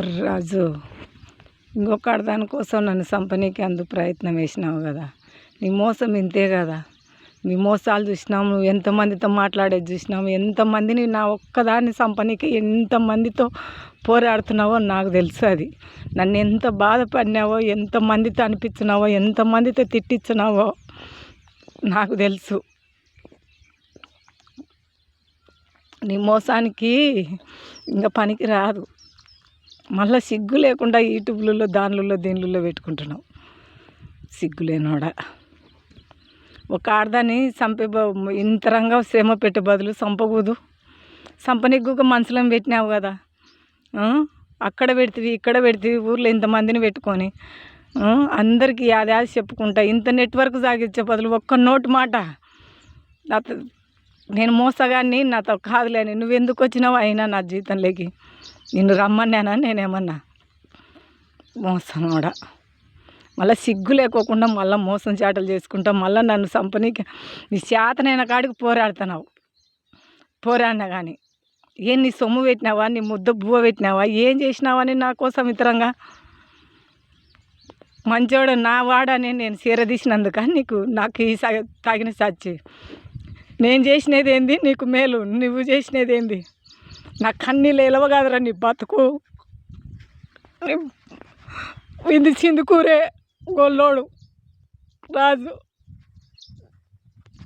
రాజు, ఇంకొక దానికోసం నన్ను చంపనీకి అందుకు ప్రయత్నం వేసినావు కదా. నీ మోసం ఇంతే కదా. నీ మోసాలు చూసినాము, నువ్వు ఎంతమందితో మాట్లాడేది చూసినాము, ఎంతమందిని నా ఒక్కదాన్ని చంపనీకి ఎంతమందితో పోరాడుతున్నావో నాకు తెలుసు. అది నన్ను ఎంత బాధపడినావో, ఎంతమందితో అనిపించినావో, ఎంతమందితో తిట్టించినావో నాకు తెలుసు. నీ మోసానికి ఇంకా పనికి రాదు. మళ్ళీ సిగ్గు లేకుండా యూట్యూబ్లలో దానిలో దీనిలో పెట్టుకుంటున్నావు. సిగ్గులేనోడా. ఒక ఆడదాన్ని చంపే ఇంతరంగా శ్రమ పెట్టే బదులు చంపకూడదు. చంపనీకి మనసులో పెట్టినావు కదా. అక్కడ పెడితే ఇక్కడ పెడితే ఊర్లో ఇంతమందిని పెట్టుకొని అందరికీ యాది చెప్పుకుంటా ఇంత నెట్వర్క్ సాగించే బదులు ఒక్క నోటు మాట నేను మోసగాన్ని నాతో కాదులేని నువ్వెందుకు వచ్చినావు అయినా నా జీవితంలోకి నిన్ను రమ్మన్నానా నేనేమన్నా? మోసం కూడా మళ్ళీ సిగ్గు లేకోకుండా మళ్ళీ మోసం చాటలు చేసుకుంటా మళ్ళీ నన్ను చంపనీకి నీ చేతనైన కాడికి పోరాడుతున్నావు. పోరాడినా కానీ ఏం నీ సొమ్ము పెట్టినావా, నీ ముద్ద బువ్వ పెట్టినావా, ఏం చేసినావని నా కోసం ఇతరంగా మంచోడు నా వాడని నేను చీరదీసినందుక నీకు నాకు ఈ తాగిన సాచి నేను చేసినది ఏంది నీకు మేలు, నువ్వు చేసినది ఏంది? నా కన్నీళ్ళు ఎలవగాదరా నీ బతుకు. ఇది చిందుకూరే గొల్లోడు రాజు.